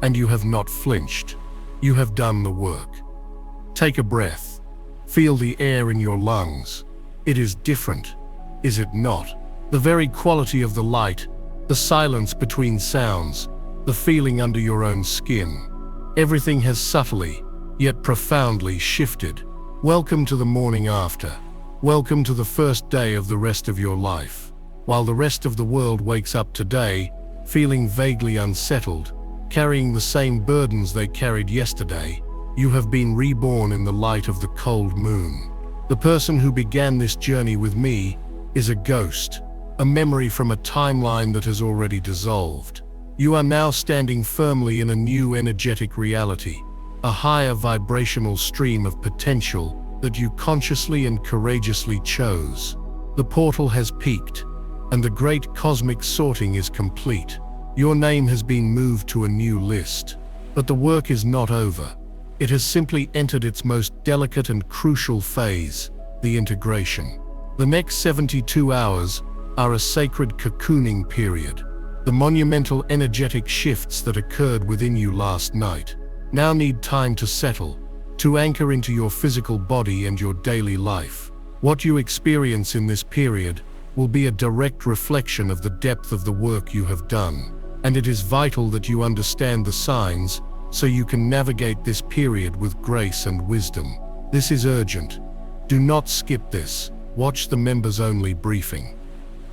and you have not flinched. You have done the work. Take a breath. Feel the air in your lungs. It is different, is it not? The very quality of the light, the silence between sounds, the feeling under your own skin. Everything has subtly, yet profoundly shifted. Welcome to the morning after. Welcome to the first day of the rest of your life. While the rest of the world wakes up today, feeling vaguely unsettled, carrying the same burdens they carried yesterday, you have been reborn in the light of the cold moon. The person who began this journey with me is a ghost, a memory from a timeline that has already dissolved. You are now standing firmly in a new energetic reality, a higher vibrational stream of potential that you consciously and courageously chose. The portal has peaked, and the great cosmic sorting is complete. Your name has been moved to a new list. But the work is not over. It has simply entered its most delicate and crucial phase, the integration. The next 72 hours are a sacred cocooning period. The monumental energetic shifts that occurred within you last night now need time to settle, to anchor into your physical body and your daily life. What you experience in this period will be a direct reflection of the depth of the work you have done, and it is vital that you understand the signs so you can navigate this period with grace and wisdom. This is urgent. Do not skip this. Watch the members-only briefing.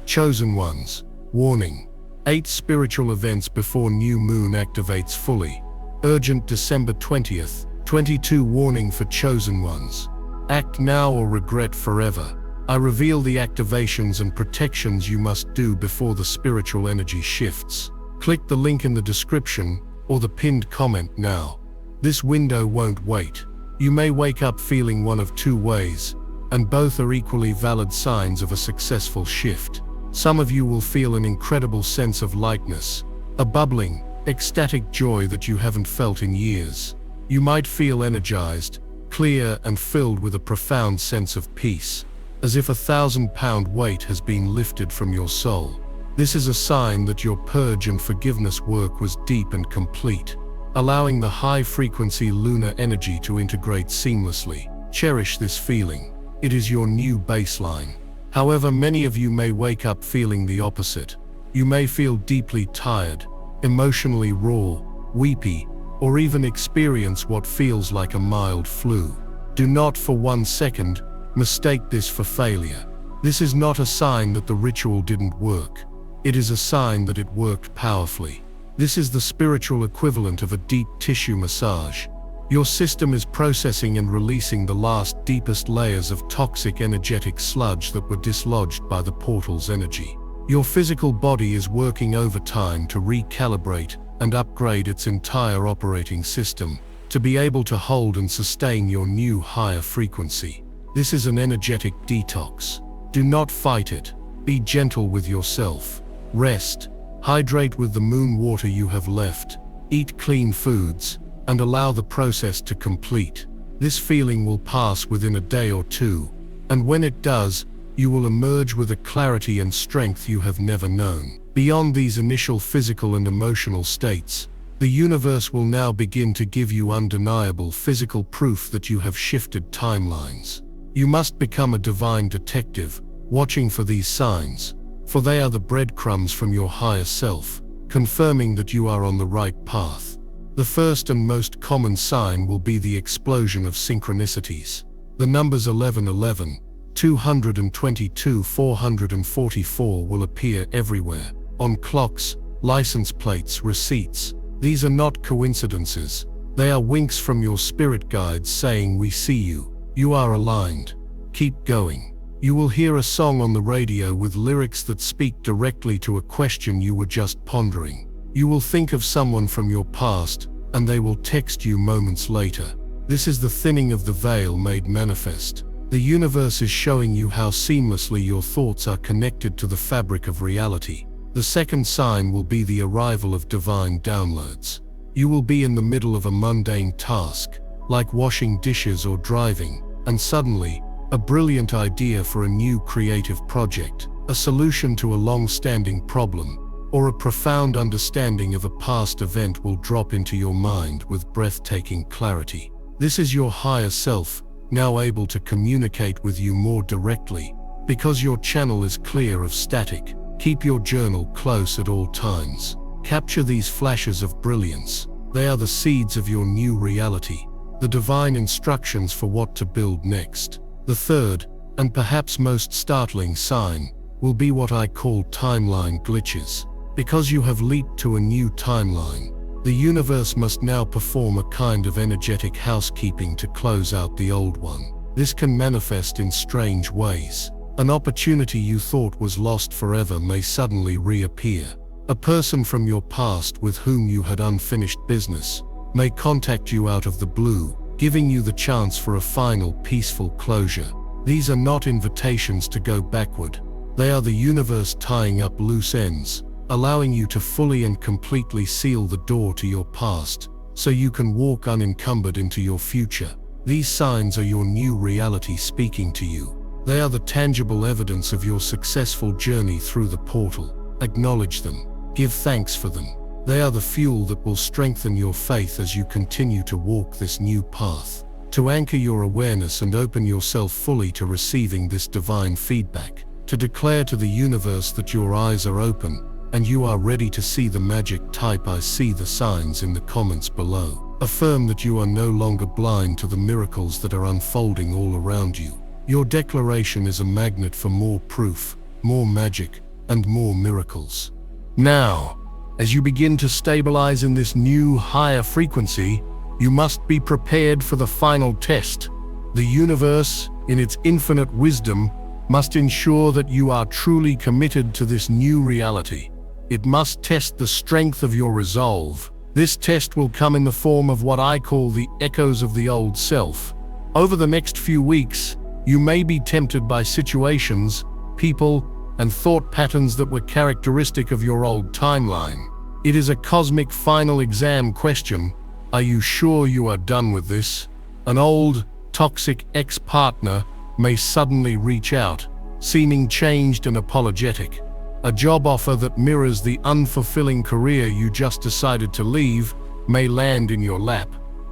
Chosen ones, warning. 8 spiritual events before new moon activates fully. Urgent December 20th, 22 warning for chosen ones. Act now or regret forever. I reveal the activations and protections you must do before the spiritual energy shifts. Click the link in the description or the pinned comment now. This window won't wait. You may wake up feeling one of 2 ways, and both are equally valid signs of a successful shift. Some of you will feel an incredible sense of lightness, a bubbling, ecstatic joy that you haven't felt in years. You might feel energized, clear, and filled with a profound sense of peace, as if a 1,000-pound weight has been lifted from your soul. This is a sign that your purge and forgiveness work was deep and complete, allowing the high-frequency lunar energy to integrate seamlessly. Cherish this feeling. It is your new baseline. However, many of you may wake up feeling the opposite. You may feel deeply tired, emotionally raw, weepy, or even experience what feels like a mild flu. Do not for 1 second mistake this for failure. This is not a sign that the ritual didn't work. It is a sign that it worked powerfully. This is the spiritual equivalent of a deep tissue massage. Your system is processing and releasing the last, deepest layers of toxic energetic sludge that were dislodged by the portal's energy. Your physical body is working overtime to recalibrate and upgrade its entire operating system to be able to hold and sustain your new higher frequency. This is an energetic detox. Do not fight it. Be gentle with yourself. Rest. Hydrate with the moon water you have left. Eat clean foods, and allow the process to complete. This feeling will pass within a day or two, and when it does, you will emerge with a clarity and strength you have never known. Beyond these initial physical and emotional states, the universe will now begin to give you undeniable physical proof that you have shifted timelines. You must become a divine detective, watching for these signs, for they are the breadcrumbs from your higher self, confirming that you are on the right path. The first and most common sign will be the explosion of synchronicities. The numbers 1111, 222, 444 will appear everywhere, on clocks, license plates, receipts. These are not coincidences. They are winks from your spirit guides saying, "We see you. You are aligned. Keep going." You will hear a song on the radio with lyrics that speak directly to a question you were just pondering. You will think of someone from your past, and they will text you moments later. This is the thinning of the veil made manifest. The universe is showing you how seamlessly your thoughts are connected to the fabric of reality. The second sign will be the arrival of divine downloads. You will be in the middle of a mundane task, like washing dishes or driving, and suddenly, a brilliant idea for a new creative project, a solution to a long-standing problem, or a profound understanding of a past event will drop into your mind with breathtaking clarity. This is your higher self, now able to communicate with you more directly, because your channel is clear of static. Keep your journal close at all times. Capture these flashes of brilliance. They are the seeds of your new reality, the divine instructions for what to build next. The third, and perhaps most startling sign, will be what I call timeline glitches. Because you have leaped to a new timeline, the universe must now perform a kind of energetic housekeeping to close out the old one. This can manifest in strange ways. An opportunity you thought was lost forever may suddenly reappear. A person from your past with whom you had unfinished business may contact you out of the blue, giving you the chance for a final peaceful closure. These are not invitations to go backward. They are the universe tying up loose ends, allowing you to fully and completely seal the door to your past, so you can walk unencumbered into your future. These signs are your new reality speaking to you. They are the tangible evidence of your successful journey through the portal. Acknowledge them. Give thanks for them. They are the fuel that will strengthen your faith as you continue to walk this new path. To anchor your awareness and open yourself fully to receiving this divine feedback. To declare to the universe that your eyes are open, and you are ready to see the magic. Type "I see" the signs in the comments below. Affirm that you are no longer blind to the miracles that are unfolding all around you. Your declaration is a magnet for more proof, more magic, and more miracles. Now, as you begin to stabilize in this new, higher frequency, you must be prepared for the final test. The universe, in its infinite wisdom, must ensure that you are truly committed to this new reality. It must test the strength of your resolve. This test will come in the form of what I call the echoes of the old self. Over the next few weeks, you may be tempted by situations, people, and thought patterns that were characteristic of your old timeline. It is a cosmic final exam question. Are you sure you are done with this? An old, toxic ex-partner may suddenly reach out, seeming changed and apologetic. A job offer that mirrors the unfulfilling career you just decided to leave may land in your lap,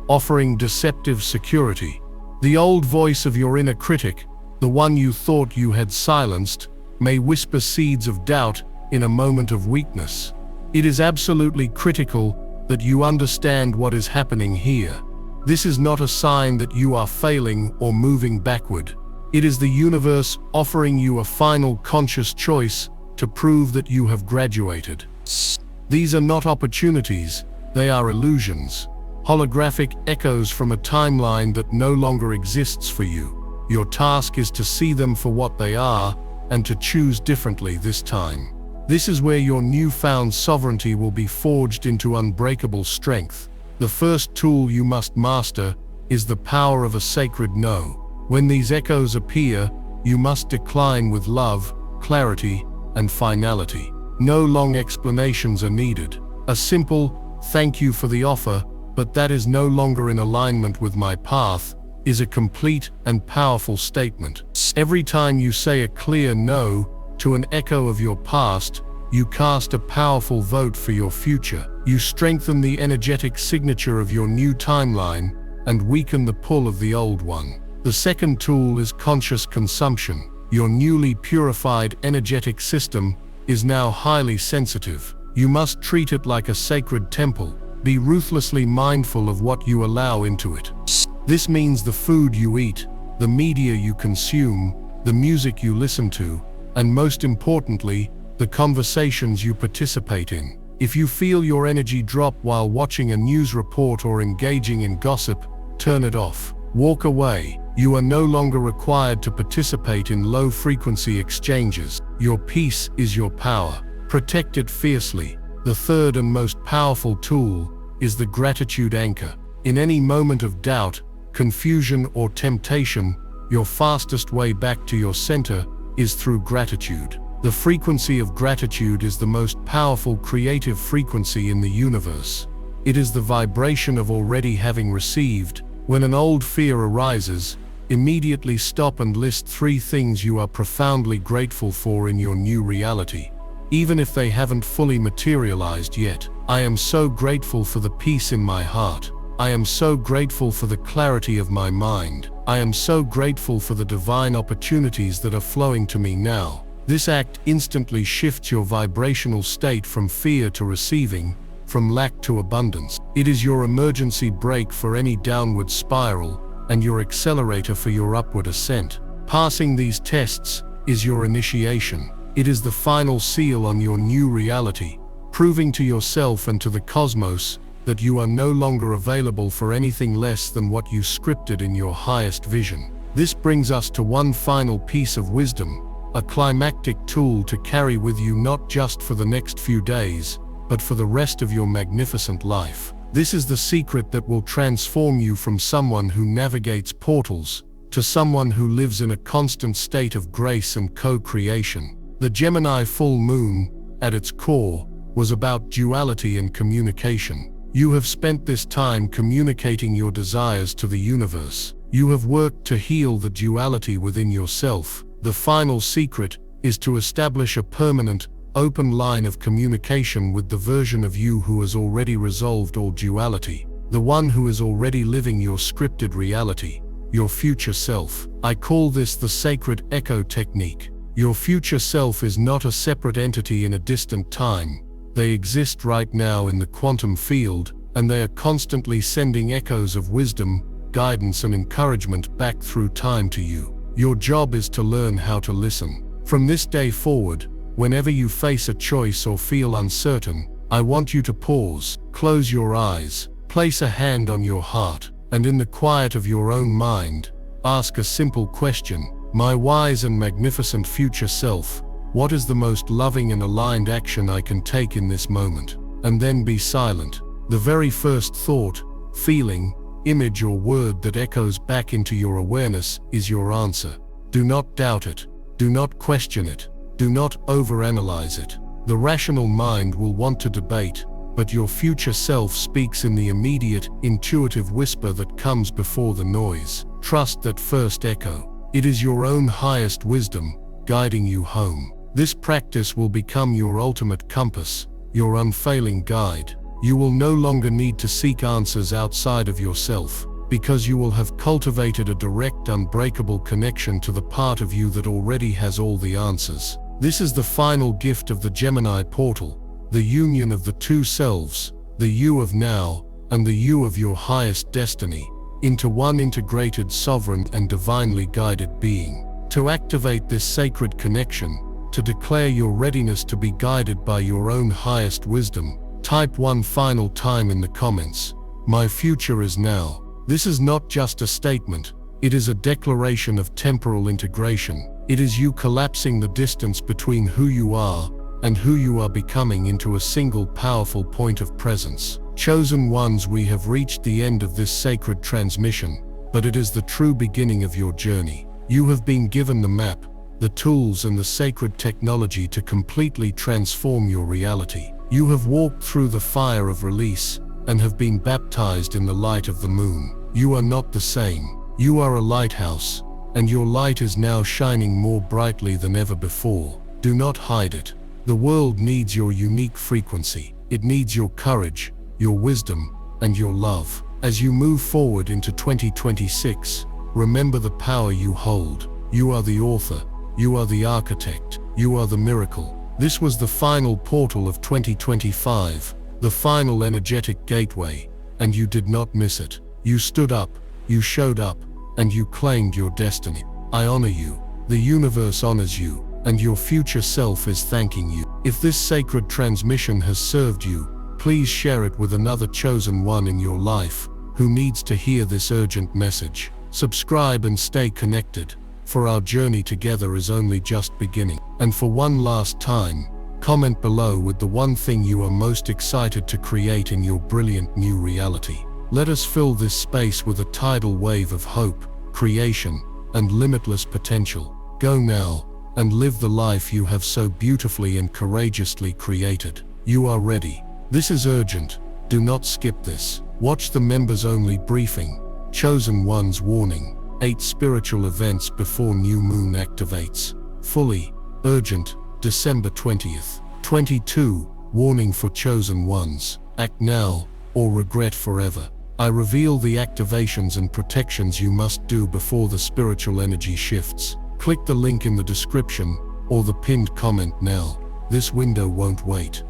offering deceptive security. The old voice of your inner critic, the one you thought you had silenced, may whisper seeds of doubt in a moment of weakness. It is absolutely critical that you understand what is happening here. This is not a sign that you are failing or moving backward. It is the universe offering you a final conscious choice to prove that you have graduated. These are not opportunities, they are illusions, holographic echoes from a timeline that no longer exists for you. Your task is to see them for what they are and to choose differently this time. This is where your newfound sovereignty will be forged into unbreakable strength. The first tool you must master is the power of a sacred no. When these echoes appear, you must decline with love, clarity, and finality. No long explanations are needed. A simple, "Thank you for the offer, but that is no longer in alignment with my path," is a complete and powerful statement. Every time you say a clear no to an echo of your past, you cast a powerful vote for your future. You strengthen the energetic signature of your new timeline and weaken the pull of the old one. The second tool is conscious consumption. Your newly purified energetic system is now highly sensitive. You must treat it like a sacred temple. Be ruthlessly mindful of what you allow into it. This means the food you eat, the media you consume, the music you listen to, and most importantly, the conversations you participate in. If you feel your energy drop while watching a news report or engaging in gossip, turn it off. Walk away. You are no longer required to participate in low-frequency exchanges. Your peace is your power. Protect it fiercely. The third and most powerful tool is the gratitude anchor. In any moment of doubt, confusion, or temptation, your fastest way back to your center is through gratitude. The frequency of gratitude is the most powerful creative frequency in the universe. It is the vibration of already having received. When an old fear arises, immediately stop and list 3 things you are profoundly grateful for in your new reality, even if they haven't fully materialized yet. I am so grateful for the peace in my heart. I am so grateful for the clarity of my mind. I am so grateful for the divine opportunities that are flowing to me now. This act instantly shifts your vibrational state from fear to receiving, from lack to abundance. It is your emergency brake for any downward spiral and your accelerator for your upward ascent. Passing these tests is your initiation. It is the final seal on your new reality, proving to yourself and to the cosmos that you are no longer available for anything less than what you scripted in your highest vision. This brings us to one final piece of wisdom, a climactic tool to carry with you not just for the next few days, but for the rest of your magnificent life. This is the secret that will transform you from someone who navigates portals to someone who lives in a constant state of grace and co-creation. The Gemini full moon, at its core, was about duality and communication. You have spent this time communicating your desires to the universe. You have worked to heal the duality within yourself. The final secret is to establish a permanent, open line of communication with the version of you who has already resolved all duality, the one who is already living your scripted reality, your future self. I call this the sacred echo technique. Your future self is not a separate entity in a distant time. They exist right now in the quantum field, and they are constantly sending echoes of wisdom, guidance, and encouragement back through time to you. Your job is to learn how to listen. From this day forward, whenever you face a choice or feel uncertain, I want you to pause, close your eyes, place a hand on your heart, and in the quiet of your own mind, ask a simple question. My wise and magnificent future self, what is the most loving and aligned action I can take in this moment? And then be silent. The very first thought, feeling, image, or word that echoes back into your awareness is your answer. Do not doubt it. Do not question it. Do not overanalyze it. The rational mind will want to debate, but your future self speaks in the immediate, intuitive whisper that comes before the noise. Trust that first echo. It is your own highest wisdom, guiding you home. This practice will become your ultimate compass, your unfailing guide. You will no longer need to seek answers outside of yourself, because you will have cultivated a direct, unbreakable connection to the part of you that already has all the answers. This is the final gift of the Gemini portal, the union of the two selves, the you of now and the you of your highest destiny, into one integrated, sovereign and divinely guided being. To activate this sacred connection, to declare your readiness to be guided by your own highest wisdom, type one final time in the comments, "My future is now." This is not just a statement, it is a declaration of temporal integration. It is you collapsing the distance between who you are and who you are becoming into a single powerful point of presence. Chosen ones, we have reached the end of this sacred transmission, but it is the true beginning of your journey. You have been given the map, the tools and the sacred technology to completely transform your reality. You have walked through the fire of release and have been baptized in the light of the moon. You are not the same. You are a lighthouse, and your light is now shining more brightly than ever before. Do not hide it. The world needs your unique frequency. It needs your courage, your wisdom, and your love. As you move forward into 2026, remember the power you hold. You are the author. You are the architect. You are the miracle. This was the final portal of 2025, the final energetic gateway, and you did not miss it. You stood up, you showed up, and you claimed your destiny. I honor you. The universe honors you, and your future self is thanking you. If this sacred transmission has served you, please share it with another chosen one in your life who needs to hear this urgent message. Subscribe and stay connected, for our journey together is only just beginning. And for one last time, comment below with the one thing you are most excited to create in your brilliant new reality. Let us fill this space with a tidal wave of hope, creation, and limitless potential. Go now and live the life you have so beautifully and courageously created. You are ready. This is urgent. Do not skip this. Watch the members-only briefing. Chosen One's warning. 8 spiritual events before new moon activates. Fully urgent. December 20th. 22. Warning for chosen ones. Act now or regret forever. I reveal the activations and protections you must do before the spiritual energy shifts. Click the link in the description or the pinned comment now. This window won't wait.